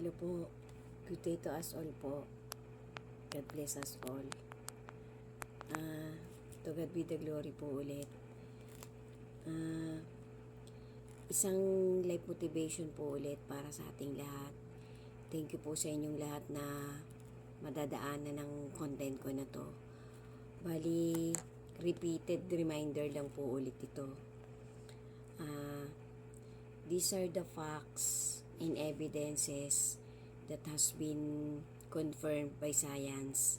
Hello po. Good day to us all po. God bless us all. To God be the glory po ulit. Isang life motivation po ulit para sa ating lahat. Thank you po sa inyong lahat na madadaanan ng content ko na to. Bali, repeated reminder lang po ulit ito. These are the facts and evidences that has been confirmed by science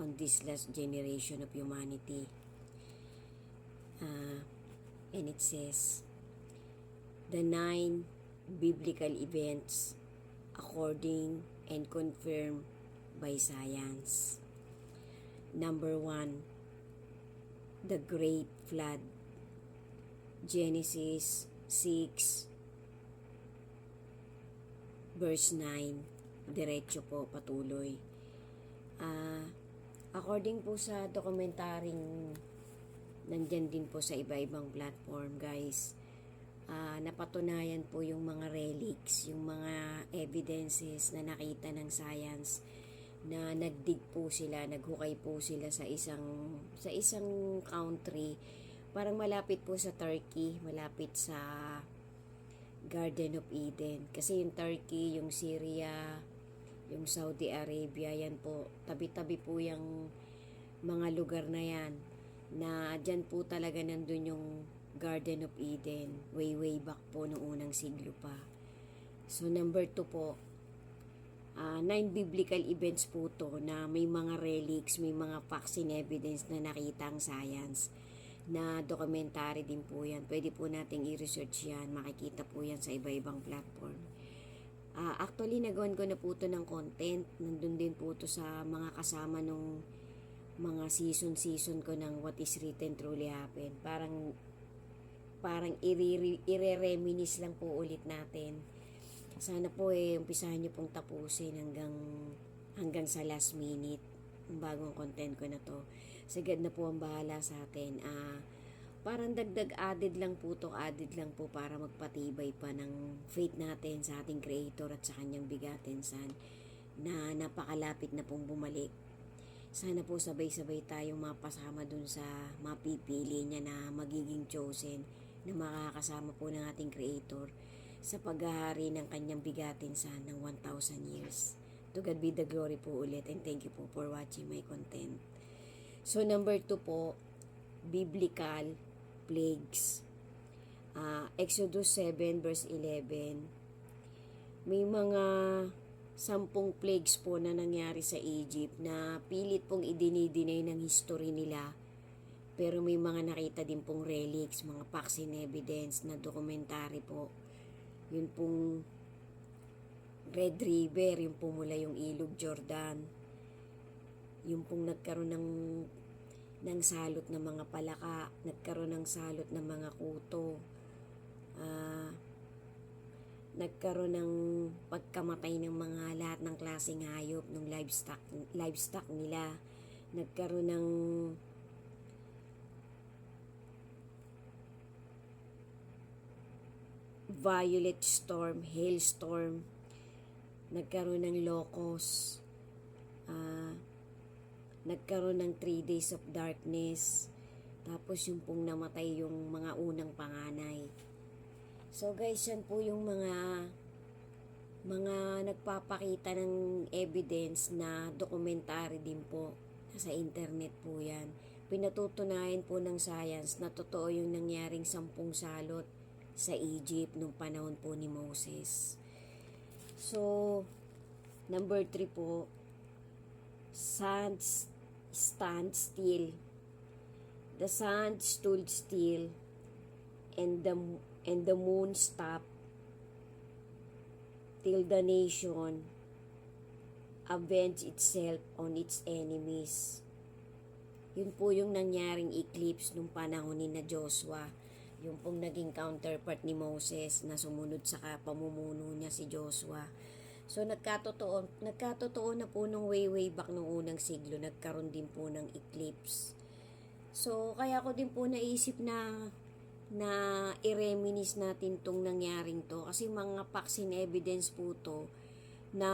on this last generation of humanity. And it says, the 9 biblical events according and confirmed by science. Number 1, the Great Flood. Genesis 6 verse 9. Diretso po, patuloy. According po sa dokumentaring nandyan din po sa iba-ibang platform, guys, napatunayan po yung mga relics, yung mga evidences na nakita ng science na nagdig po sila, naghukay po sila sa isang country, parang malapit po sa Turkey, malapit sa Garden of Eden. Kasi yung Turkey, yung Syria, yung Saudi Arabia, yan po, tabi-tabi po yung mga lugar na yan, na dyan po talaga nandun yung Garden of Eden, way back po noong unang siglo pa. So number 2 po, 9 biblical events po to na may mga relics, may mga facts and evidence na nakita ang science, na documentary din po yan. Pwede po nating i-research yan, makikita po yan sa iba-ibang platform. Actually, nagawan ko na po to ng content, nandun din po to sa mga kasama nung mga season ko ng What is Written Truly Happened. Parang i-reminisce lang po ulit natin. Sana po umpisahan nyo pong tapusin hanggang sa last minute ang bagong content ko na to. Sagad na po ang bahala sa atin. Parang dagdag added lang po para magpatibay pa ng faith natin sa ating Creator at sa kanyang bigatin san na napakalapit na pong bumalik. Sana po sabay-sabay tayong mapasama dun sa mapipili niya na magiging chosen, na makakasama po ng ating Creator sa paghahari ng kanyang bigatin san ng 1,000 years. To God be the glory po ulit, and thank you po for watching my content. So number 2 po, biblical plagues. Exodus 7 verse 11. May mga 10 plagues po na nangyari sa Egypt na pilit pong idinidinay ng history nila. Pero may mga nakita din pong relics, mga facts and evidence na dokumentary po. Yun pong Red River, yung pumula yung ilog Jordan. Yung pong nagkaroon ng salot ng mga palaka, nagkaroon ng salot ng mga kuto, nagkaroon ng pagkamatay ng mga lahat ng klaseng hayop, ng livestock nila, nagkaroon ng violet storm, hailstorm, nagkaroon ng locust, nagkaroon ng 3 days of darkness, tapos yung pong namatay yung mga unang panganay. So guys, yan po yung mga nagpapakita ng evidence na documentary din po. Sa internet po yan. Pinatutunayan po ng science na totoo yung nangyaring 10 salot sa Egypt nung panahon po ni Moses. So, number 3 po, stand still. The sun stood still and the moon stopped till the nation avenged itself on its enemies. Yun po yung nangyaring eclipse nung panahon ni na Joshua. Yung pong naging counterpart ni Moses na sumunod sa pamumuno niya si Joshua. So nagkatotoo na po nung way back nung unang siglo, nagkaroon din po ng eclipse. So kaya ko din po naisip na i-reminisce natin tong nangyaring to, kasi mga facts and evidence po to na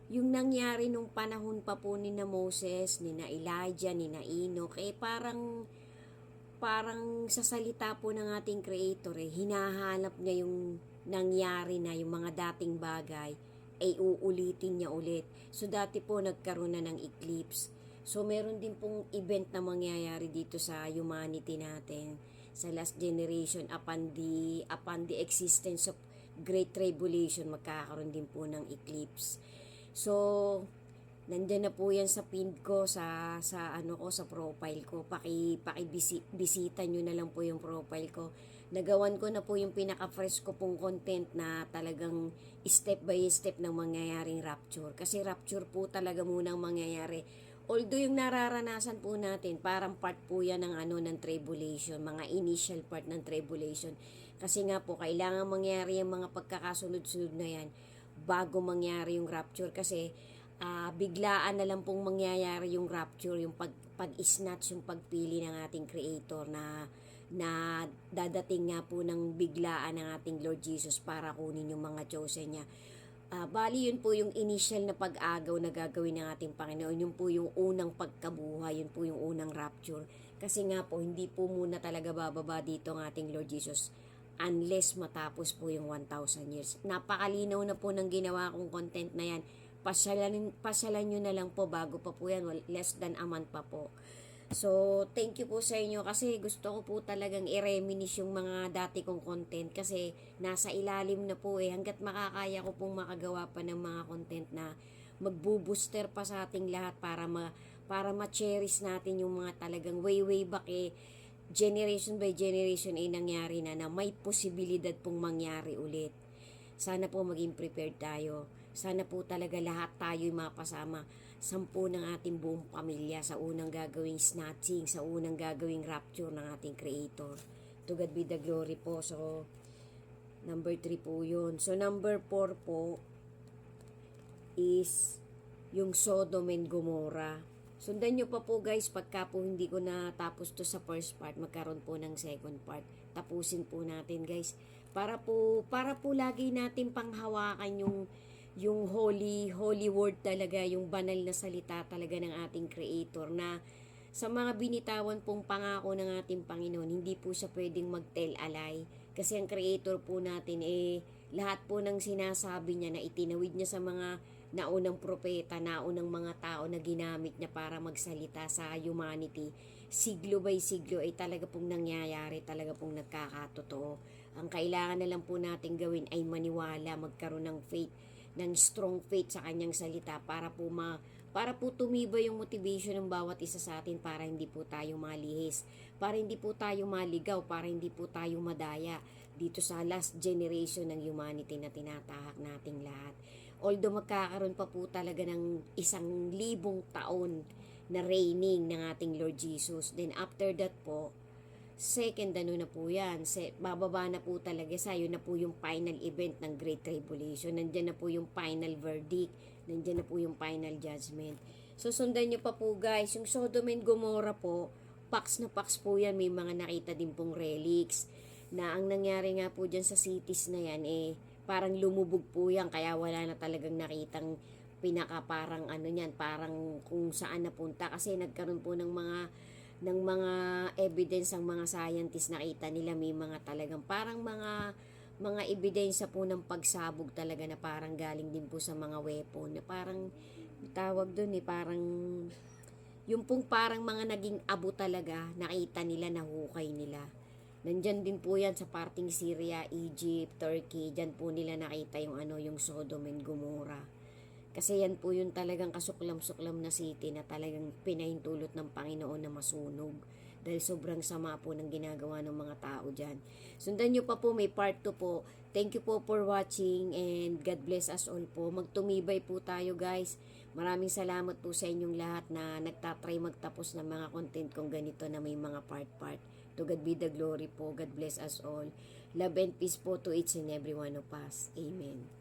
yung nangyari nung panahon pa po ni na Moses, ni na Elijah, ni na Enoch, parang sa salita po ng ating Creator, hinahanap niya yung nangyari na, yung mga dating bagay, ay uulitin niya ulit. So, dati po nagkaroon na ng eclipse. So, meron din pong event na mangyayari dito sa humanity natin, sa last generation, upon the existence of Great Tribulation, magkakaroon din po ng eclipse. So, nandiyan na po yan sa pinned ko, sa profile ko. Bisita nyo na lang po yung profile ko. Nagawan ko na po yung pinaka-fresh ko pong content na talagang step by step ng mangyayaring rapture. Kasi rapture po talaga muna ang mangyayari. Although yung nararanasan po natin, parang part po yan ng tribulation, mga initial part ng tribulation. Kasi nga po, kailangan mangyari yung mga pagkakasunod-sunod na yan bago mangyari yung rapture. Kasi biglaan na lang pong mangyayari yung rapture, yung pag-snatch, yung pagpili ng ating Creator na dadating nga po ng biglaan ng ating Lord Jesus para kunin yung mga chosen niya. Bali yun po yung initial na pag-agaw na gagawin ng ating Panginoon. Yun po yung unang pagkabuhay, yun po yung unang rapture. Kasi nga po, hindi po muna talaga bababa dito ang ating Lord Jesus unless matapos po yung 1,000 years. Napakalinaw na po ng ginawa kong content na yan. Pasyalan nyo na lang po bago pa po yan, less than a month pa po. So, thank you po sa inyo kasi gusto ko po talagang i-reminisce yung mga dati kong content kasi nasa ilalim na po hanggat makakaya ko pong makagawa pa ng mga content na magbo-booster pa sa ating lahat para ma-cherish natin yung mga talagang way back generation by generation nangyari na may posibilidad pong mangyari ulit. Sana po maging prepared tayo. Sana po talaga lahat tayo'y mapasama. 10 ng ating buong pamilya sa unang gagawing snatching, sa unang gagawing rapture ng ating Creator. To God be the glory po. So, number 3 po yun. So, number 4 po is yung Sodom and Gomorrah. Sundan nyo pa po guys, pagka po hindi ko natapos to sa first part, magkaroon po ng second part. Tapusin po natin guys. Para po lagi natin panghawakan yung holy word talaga, yung banal na salita talaga ng ating Creator na sa mga binitawan pong pangako ng ating Panginoon, hindi po siya pwedeng mag-tell a lie. Kasi ang Creator po natin lahat po ng sinasabi niya na itinawid niya sa mga naunang propeta, naunang mga tao na ginamit niya para magsalita sa humanity, siglo by siglo talaga pong nangyayari, talaga pong nagkakatotoo. Ang kailangan na lang po natin gawin ay maniwala, magkaroon ng faith, ng strong faith sa kanyang salita para po tumibay yung motivation ng bawat isa sa atin para hindi po tayo malihis, para hindi po tayo maligaw, para hindi po tayo madaya dito sa last generation ng humanity na tinatahak nating lahat. Although magkakaroon pa po talaga ng 1,000 taon na reigning ng ating Lord Jesus, then after that po, second na po yan. Bababa na po talaga yun na po yung final event ng Great Tribulation. Nandyan na po yung final verdict. Nandyan na po yung final judgment. So, sundan nyo pa po guys. Yung Sodom and Gomorrah po, pax na pax po yan. May mga nakita din pong relics. Na ang nangyari nga po dyan sa cities na yan, parang lumubog po yan. Kaya wala na talagang nakitang parang parang kung saan napunta. Kasi nagkaroon po ng mga evidence ang mga scientists, nakita nila may mga talagang parang mga ebidensya po ng pagsabog talaga na parang galing din po sa mga weapon na parang tawag doon parang yung pong parang mga naging abo talaga, nakita nila, nahukay nila. Nandyan din po yan sa parting Syria, Egypt, Turkey, dyan po nila nakita yung Sodom and Gomorrah. Kasi yan po yung talagang kasuklam-suklam na city na talagang pinahintulot ng Panginoon na masunog. Dahil sobrang sama po ng ginagawa ng mga tao dyan. Sundan nyo pa po, may part 2 po. Thank you po for watching and God bless us all po. Magtumibay po tayo guys. Maraming salamat po sa inyong lahat na nagtatry magtapos ng mga content kong ganito na may mga part-part. To God be the glory po. God bless us all. Love and peace po to each and every one of us. Amen.